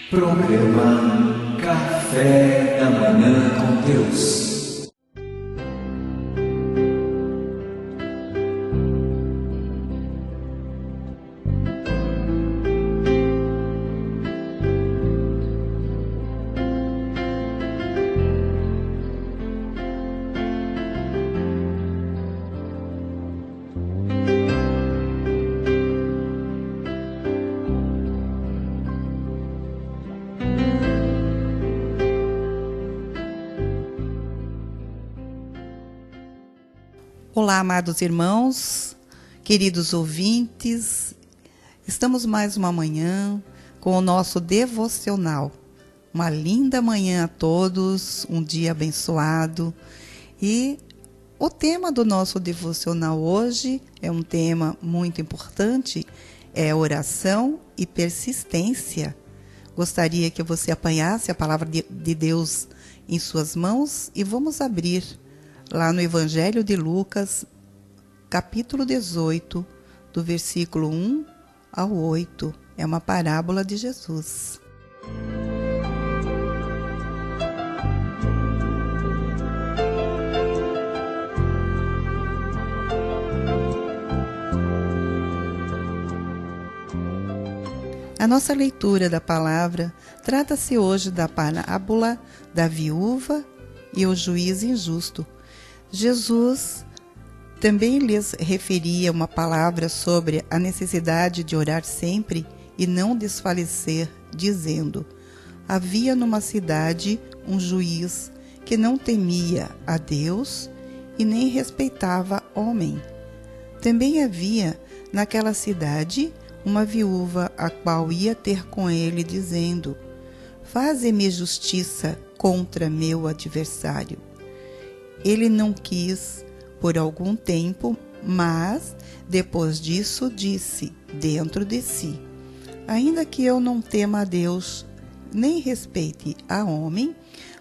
Programa Café da Manhã com Deus. Olá, amados irmãos, queridos ouvintes, estamos mais uma manhã com o nosso devocional. Uma linda manhã a todos, um dia abençoado. E o tema do nosso devocional hoje é um tema muito importante, é oração e persistência. Gostaria que você apanhasse a palavra de Deus em suas mãos e vamos abrir lá no Evangelho de Lucas, capítulo 18, do versículo 1 ao 8. É uma parábola de Jesus. A nossa leitura da palavra trata-se hoje da parábola da viúva e o juiz injusto. Jesus também lhes referia uma palavra sobre a necessidade de orar sempre e não desfalecer, dizendo: havia numa cidade um juiz que não temia a Deus e nem respeitava homem. Também havia naquela cidade uma viúva a qual ia ter com ele, dizendo: faze-me justiça contra meu adversário. Ele não quis por algum tempo, mas depois disso disse dentro de si: ainda que eu não tema a Deus, nem respeite a homem,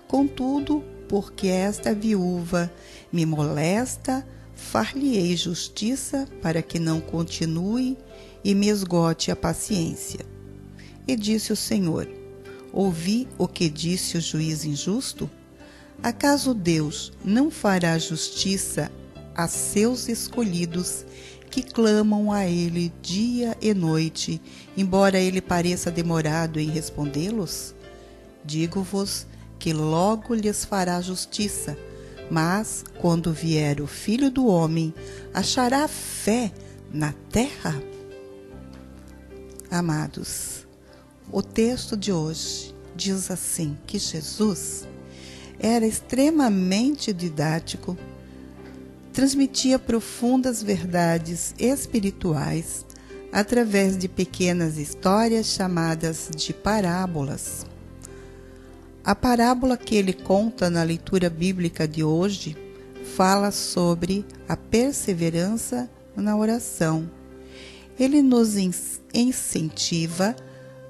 contudo, porque esta viúva me molesta, far-lhe-ei justiça para que não continue e me esgote a paciência. E disse o Senhor: ouvi o que disse o juiz injusto? Acaso Deus não fará justiça a seus escolhidos que clamam a Ele dia e noite, embora Ele pareça demorado em respondê-los? Digo-vos que logo lhes fará justiça, mas quando vier o Filho do Homem, achará fé na terra? Amados, o texto de hoje diz assim que Jesus era extremamente didático, transmitia profundas verdades espirituais através de pequenas histórias chamadas de parábolas. A parábola que ele conta na leitura bíblica de hoje fala sobre a perseverança na oração. Ele nos incentiva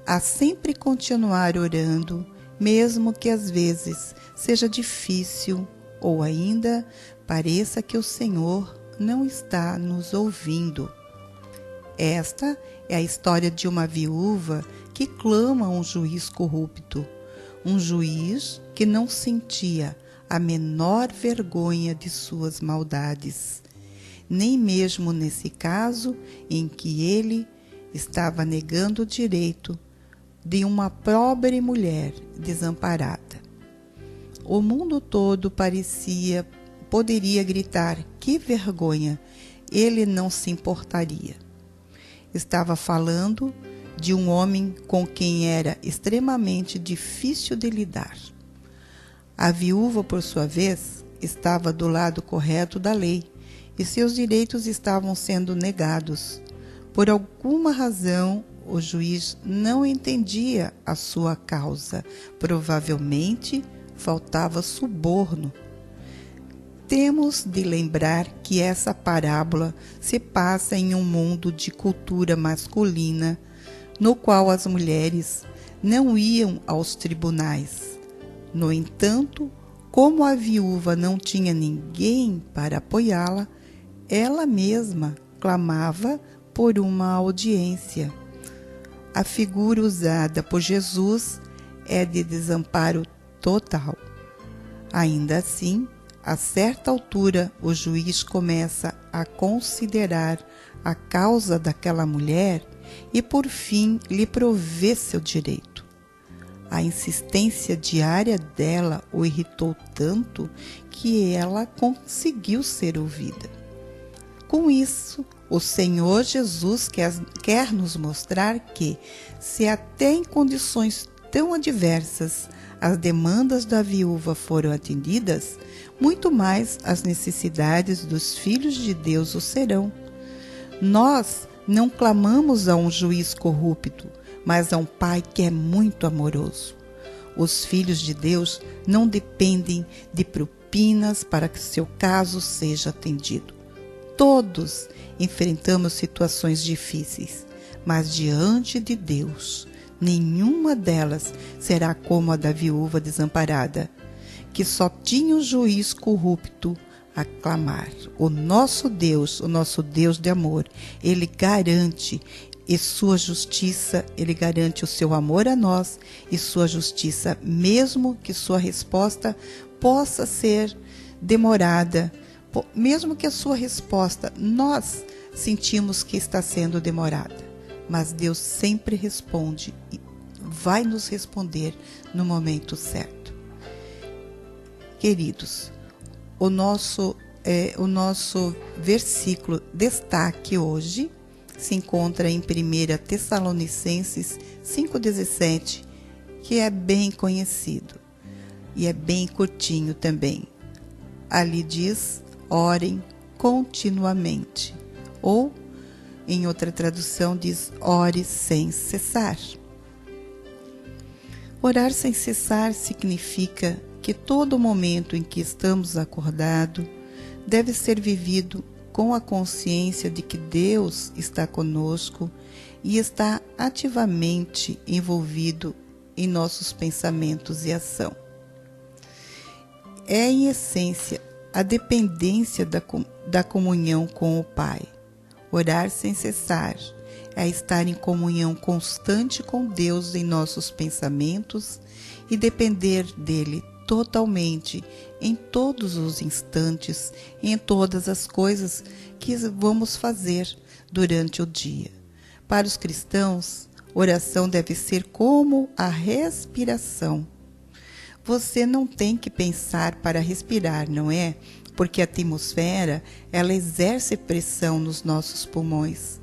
a sempre continuar orando, mesmo que às vezes seja difícil ou ainda pareça que o Senhor não está nos ouvindo. Esta é a história de uma viúva que clama a um juiz corrupto, um juiz que não sentia a menor vergonha de suas maldades, nem mesmo nesse caso em que ele estava negando o direito de uma pobre mulher desamparada. O mundo todo poderia gritar: que vergonha! Ele não se importaria. Estava falando de um homem com quem era extremamente difícil de lidar. A viúva, por sua vez, estava do lado correto da lei e seus direitos estavam sendo negados. Por alguma razão, o juiz não entendia a sua causa. Provavelmente faltava suborno. Temos de lembrar que essa parábola se passa em um mundo de cultura masculina, no qual as mulheres não iam aos tribunais. No entanto, como a viúva não tinha ninguém para apoiá-la, ela mesma clamava por uma audiência. A figura usada por Jesus é de desamparo total. Ainda assim, a certa altura, o juiz começa a considerar a causa daquela mulher e, por fim, lhe provê seu direito. A insistência diária dela o irritou tanto que ela conseguiu ser ouvida. Com isso, o Senhor Jesus quer nos mostrar que, se até em condições tão adversas as demandas da viúva foram atendidas, muito mais as necessidades dos filhos de Deus o serão. Nós não clamamos a um juiz corrupto, mas a um Pai que é muito amoroso. Os filhos de Deus não dependem de propinas para que seu caso seja atendido. Todos enfrentamos situações difíceis, mas diante de Deus, nenhuma delas será como a da viúva desamparada, que só tinha o juiz corrupto a clamar. O nosso Deus de amor, Ele garante e sua justiça, Ele garante o seu amor a nós e sua justiça, mesmo que sua resposta possa ser demorada, mesmo que a sua resposta nós sentimos que está sendo demorada, mas Deus sempre responde e vai nos responder no momento certo. Queridos, o nosso versículo destaque hoje se encontra em 1 Tessalonicenses 5,17, que é bem conhecido e é bem curtinho também. Ali diz: orem continuamente, ou em outra tradução diz: ore sem cessar. Orar sem cessar significa que todo momento em que estamos acordados deve ser vivido com a consciência de que Deus está conosco e está ativamente envolvido em nossos pensamentos e ação. É, em essência, a dependência da comunhão com o Pai. Orar sem cessar é estar em comunhão constante com Deus em nossos pensamentos e depender dele totalmente em todos os instantes, em todas as coisas que vamos fazer durante o dia. Para os cristãos, oração deve ser como a respiração. Você não tem que pensar para respirar, não é? Porque a atmosfera, ela exerce pressão nos nossos pulmões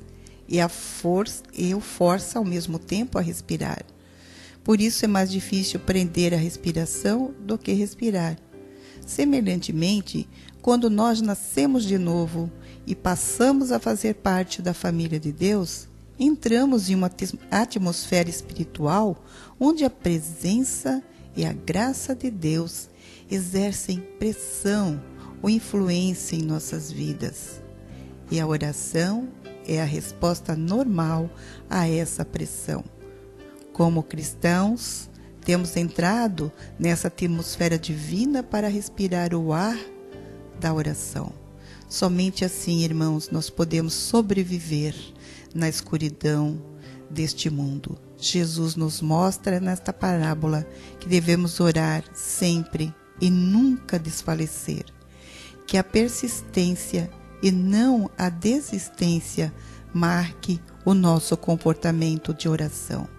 e o força ao mesmo tempo a respirar. Por isso é mais difícil prender a respiração do que respirar. Semelhantemente, quando nós nascemos de novo e passamos a fazer parte da família de Deus, entramos em uma atmosfera espiritual onde a presença e a graça de Deus exercem pressão ou influência em nossas vidas. E a oração é a resposta normal a essa pressão. Como cristãos, temos entrado nessa atmosfera divina para respirar o ar da oração. Somente assim, irmãos, nós podemos sobreviver na escuridão deste mundo. Jesus nos mostra nesta parábola que devemos orar sempre e nunca desfalecer, que a persistência e não a desistência marque o nosso comportamento de oração.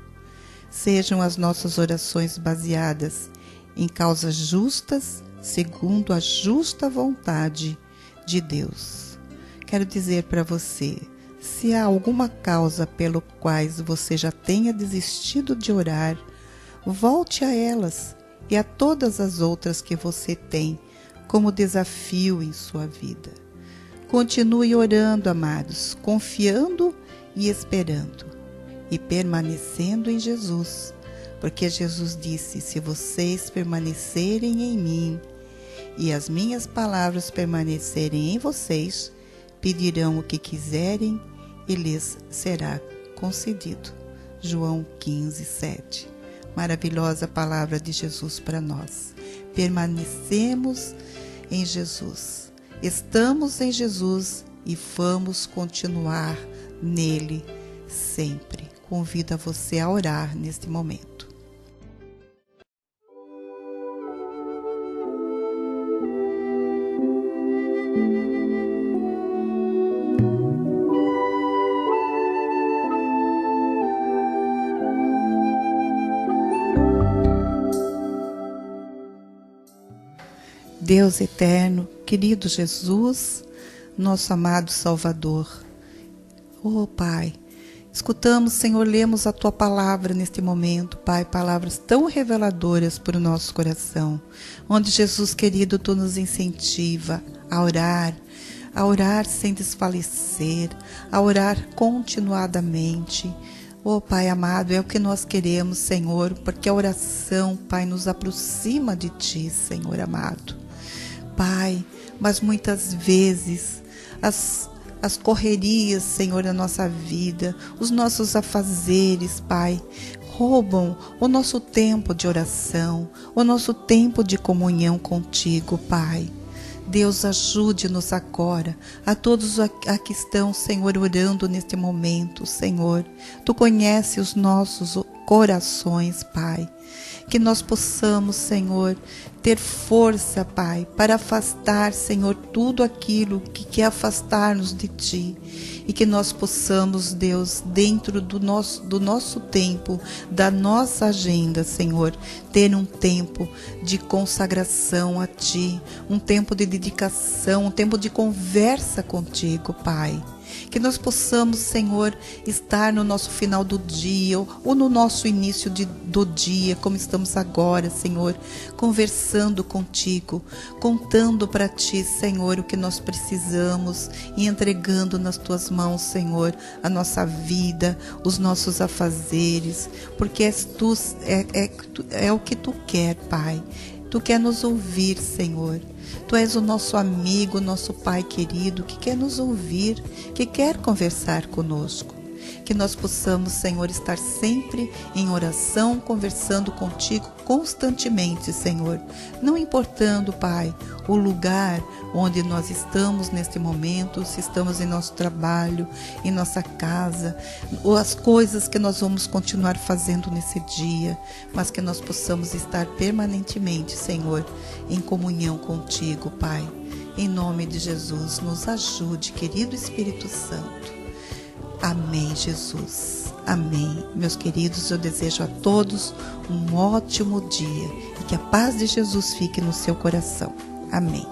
Sejam as nossas orações baseadas em causas justas, segundo a justa vontade de Deus. Quero dizer para você, se há alguma causa pelo qual você já tenha desistido de orar, volte a elas e a todas as outras que você tem como desafio em sua vida. Continue orando, amados, confiando e esperando. E permanecendo em Jesus, porque Jesus disse: se vocês permanecerem em mim e as minhas palavras permanecerem em vocês, pedirão o que quiserem e lhes será concedido. João 15:7. Maravilhosa palavra de Jesus para nós. Permanecemos em Jesus, estamos em Jesus e vamos continuar nele sempre. Convido a você a orar neste momento. Deus eterno, querido Jesus, nosso amado Salvador. Oh, Pai, escutamos, Senhor, lemos a Tua palavra neste momento, Pai, palavras tão reveladoras para o nosso coração, onde, Jesus querido, Tu nos incentiva a orar sem desfalecer, a orar continuadamente. Oh, Pai amado, é o que nós queremos, Senhor, porque a oração, Pai, nos aproxima de Ti, Senhor amado. Pai, mas muitas vezes as correrias, Senhor, da nossa vida, os nossos afazeres, Pai, roubam o nosso tempo de oração, o nosso tempo de comunhão contigo, Pai. Deus, ajude-nos agora, a todos que estão, Senhor, orando neste momento, Senhor. Tu conheces os nossos corações, Pai. Que nós possamos, Senhor, ter força, Pai, para afastar, Senhor, tudo aquilo que quer afastar-nos de Ti. E que nós possamos, Deus, dentro do nosso tempo, da nossa agenda, Senhor, ter um tempo de consagração a Ti, um tempo de dedicação, um tempo de conversa contigo, Pai. Que nós possamos, Senhor, estar no nosso final do dia ou no nosso início do dia, como estamos agora, Senhor, conversando contigo, contando para Ti, Senhor, o que nós precisamos e entregando nas Tuas mãos, Senhor, a nossa vida, os nossos afazeres, porque é o que Tu quer, Pai. Tu quer nos ouvir, Senhor. Tu és o nosso amigo, nosso Pai querido, que quer nos ouvir, que quer conversar conosco. Que nós possamos, Senhor, estar sempre em oração, conversando contigo constantemente, Senhor. Não importando, Pai, o lugar onde nós estamos neste momento, se estamos em nosso trabalho, em nossa casa, ou as coisas que nós vamos continuar fazendo nesse dia, mas que nós possamos estar permanentemente, Senhor, em comunhão contigo, Pai. Em nome de Jesus, nos ajude, querido Espírito Santo. Amém, Jesus. Amém. Meus queridos, eu desejo a todos um ótimo dia e que a paz de Jesus fique no seu coração. Amém.